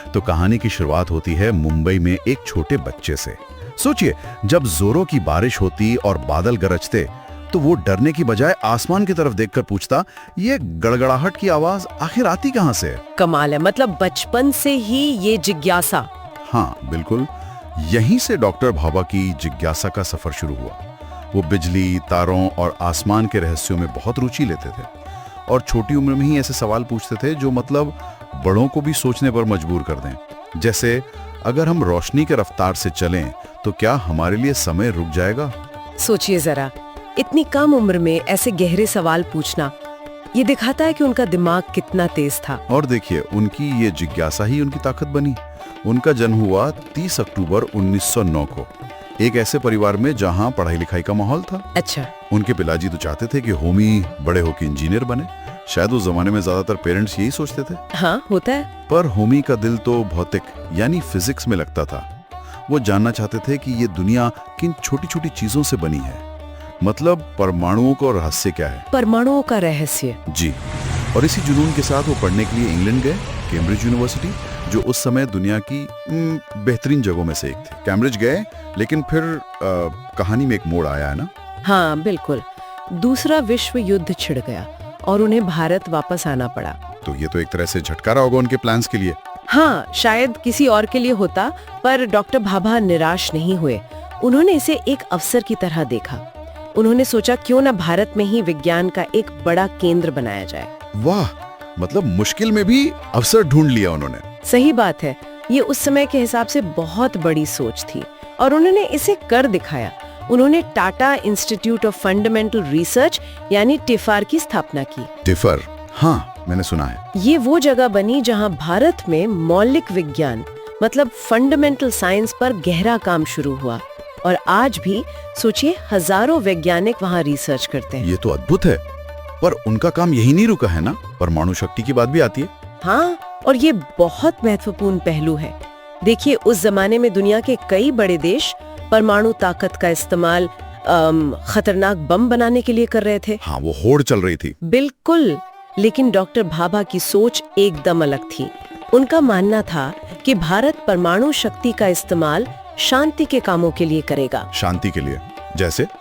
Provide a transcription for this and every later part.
तो कहानी की शुरुआत होती है मुंबई में एक छोटे बच्चे से। सोचिए, जब जोरों की बारिश होती और बादल गरजते तो वो डरने की बजाय आसमान की तरफ देखकर पूछता, ये गड़गड़ाहट की आवाज आखिर आती कहां से? कमाल है, मतलब बचपन से ही ये जिज्ञासा। हाँ बिल्कुल, यहीं से डॉक्टर भाभा की जिज्ञासा का सफर शुरू हुआ। वो बिजली, तारों और आसमान के रहस्यों में बहुत रुचि लेते थे और छोटी उम्र में ही ऐसे सवाल पूछते थे जो मतलब बड़ों को भी सोचने पर मजबूर कर दें। जैसे, अगर हम रोशनी के रफ्तार से चलें तो क्या हमारे लिए समय रुक जाएगा? सोचिए जरा, इतनी कम उम्र में ऐसे गहरे सवाल पूछना, ये दिखाता है कि उनका दिमाग कितना तेज था। और देखिए, उनकी ये जिज्ञासा ही उनकी ताकत बनी। उनका जन्म हुआ 30 अक्टूबर 1909 को, एक ऐसे परिवार में जहां पढ़ाई लिखाई का माहौल था। अच्छा। उनके पिताजी तो चाहते थे कि होमी बड़े होकर इंजीनियर बने। शायद उस जमाने में ज्यादातर पेरेंट्स यही सोचते थे। हाँ, होता है। पर होमी का दिल तो भौतिक यानी फिजिक्स में लगता था। वो जानना चाहते थे कि ये दुनिया किन छोटी छोटी चीजों से बनी है, मतलब परमाणुओं का रहस्य क्या है। परमाणुओं का रहस्य। जी। और इसी जुनून के साथ वो पढ़ने के लिए इंग्लैंड गए, कैम्ब्रिज यूनिवर्सिटी, जो उस समय दुनिया की बेहतरीन जगहों में से एक थी। कैम्ब्रिज गए, लेकिन फिर कहानी में एक मोड़ आया है ना। हाँ बिल्कुल, दूसरा विश्व युद्ध छिड़ गया और उन्हें भारत वापस आना पड़ा। तो ये तो एक तरह से झटका रहा होगा उनके प्लान्स के लिए। हाँ, शायद किसी और के लिए होता, पर डॉक्टर भाभा निराश नहीं हुए। उन्होंने इसे एक अवसर की तरह देखा। उन्होंने सोचा, क्यों न भारत में ही विज्ञान का एक बड़ा केंद्र बनाया जाए। वाह, मतलब मुश्किल में भी अवसर ढूंढ लिया उन्होंने। सही बात है, ये उस समय के हिसाब से बहुत बड़ी सोच थी और उन्होंने इसे कर दिखाया। उन्होंने Tata institute of fundamental research यानी टिफार की स्थापना की। टिफर, हाँ मैंने सुना है। ये वो जगह बनी जहां भारत में मौलिक विज्ञान मतलब फंडामेंटल साइंस पर गहरा काम शुरू हुआ और आज भी सोचिए हजारों वैज्ञानिक वहां रिसर्च करते हैं। ये तो अद्भुत है। पर उनका काम यही नहीं रुका है ना, परमाणु शक्ति की बात भी आती है। हाँ, और ये बहुत महत्वपूर्ण पहलू है। देखिए, उस जमाने में दुनिया के कई बड़े देश परमाणु ताकत का इस्तेमाल खतरनाक बम बनाने के लिए कर रहे थे। हाँ, वो होड़ चल रही थी। बिल्कुल, लेकिन डॉक्टर भाभा की सोच एकदम अलग थी। उनका मानना था कि भारत परमाणु शक्ति का इस्तेमाल शांति के कामों के लिए करेगा। शांति के लिए?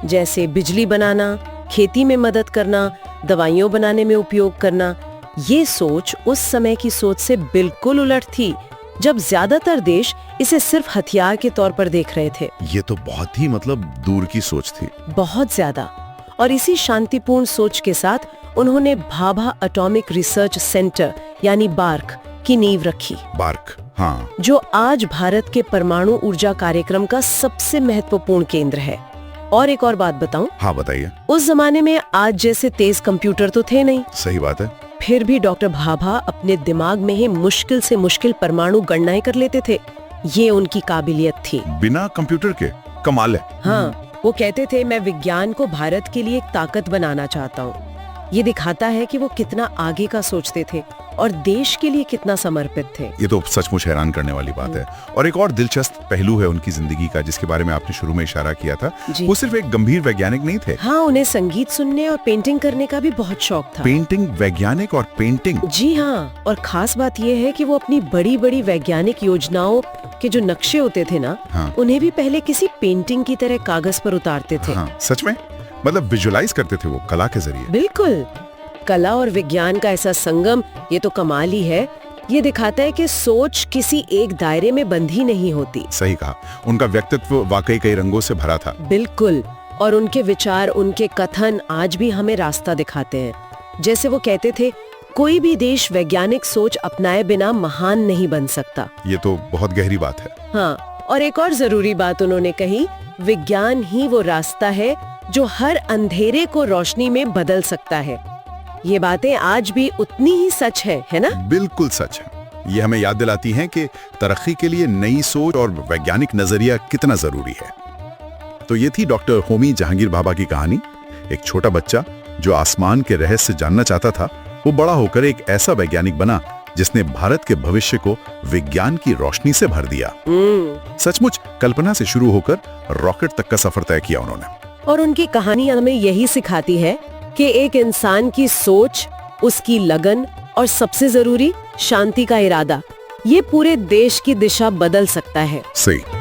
जैसे बिजली बनाना, खेती में मदद करना, दवाइयों बनाने में उपयोग करना। ये सोच उस समय की सोच से बिल्कुल उलट थी, जब ज्यादातर देश इसे सिर्फ हथियार के तौर पर देख रहे थे। ये तो बहुत ही मतलब दूर की सोच थी। बहुत ज्यादा। और इसी शांतिपूर्ण सोच के साथ उन्होंने भाभा एटॉमिक रिसर्च सेंटर यानी बार्क की नींव रखी। बार्क, हाँ, जो आज भारत के परमाणु ऊर्जा कार्यक्रम का सबसे महत्वपूर्ण केंद्र है। और एक और बात बताऊं? हाँ बताइए। उस जमाने में आज जैसे तेज कंप्यूटर तो थे नहीं। सही बात है। फिर भी डॉक्टर भाभा अपने दिमाग में ही मुश्किल से मुश्किल परमाणु गणनाएं कर लेते थे। ये उनकी काबिलियत थी। बिना कंप्यूटर के? कमाल है। हाँ, वो कहते थे, मैं विज्ञान को भारत के लिए एक ताकत बनाना चाहता हूँ। ये दिखाता है कि वो कितना आगे का सोचते थे और देश के लिए कितना समर्पित थे। ये तो सचमुच हैरान करने वाली बात है। और एक और दिलचस्प पहलू है उनकी जिंदगी का, जिसके बारे में आपने शुरू में इशारा किया था। वो सिर्फ एक गंभीर वैज्ञानिक नहीं थे। हाँ, उन्हें संगीत सुनने और पेंटिंग करने का भी बहुत शौक था। पेंटिंग, वैज्ञानिक और पेंटिंग? जी हाँ, और खास बात ये है कि वो अपनी बड़ी बड़ी वैज्ञानिक योजनाओं के जो नक्शे होते थे ना, हाँ। उन्हें भी पहले किसी पेंटिंग की तरह कागज पर उतारते थे। हाँ, सच में? मतलब विजुअलाइज करते थे वो कला के जरिए? बिल्कुल। कला और विज्ञान का ऐसा संगम, ये तो कमाल ही है। ये दिखाता है कि सोच किसी एक दायरे में बंधी नहीं होती। सही कहा। उनका व्यक्तित्व वाकई कई रंगों से भरा था। बिल्कुल। और उनके विचार, उनके कथन आज भी हमें रास्ता दिखाते हैं। जैसे वो कहते थे, कोई भी देश वैज्ञानिक सोच अपनाए बिना महान नहीं बन सकता। ये तो बहुत गहरी बात है। हाँ, और एक और जरूरी बात उन्होंने कही, विज्ञान ही वो रास्ता है जो हर अंधेरे को रोशनी में बदल सकता है। ये बातें आज भी उतनी ही सच है ना? बिल्कुल सच है। ये हमें याद दिलाती हैं कि तरक्की के लिए नई सोच और वैज्ञानिक नजरिया कितना जरूरी है। तो ये थी डॉक्टर होमी जहांगीर भाभा की कहानी। एक छोटा बच्चा जो आसमान के रहस्य जानना चाहता था, वो बड़ा होकर एक ऐसा वैज्ञानिक बना जिसने भारत के भविष्य को विज्ञान की रोशनी से भर दिया। सचमुच कल्पना से शुरू होकर रॉकेट तक का सफर तय किया उन्होंने। और उनकी कहानी हमें यही सिखाती है कि एक इंसान की सोच, उसकी लगन और सबसे जरूरी शांति का इरादा, ये पूरे देश की दिशा बदल सकता है। सही।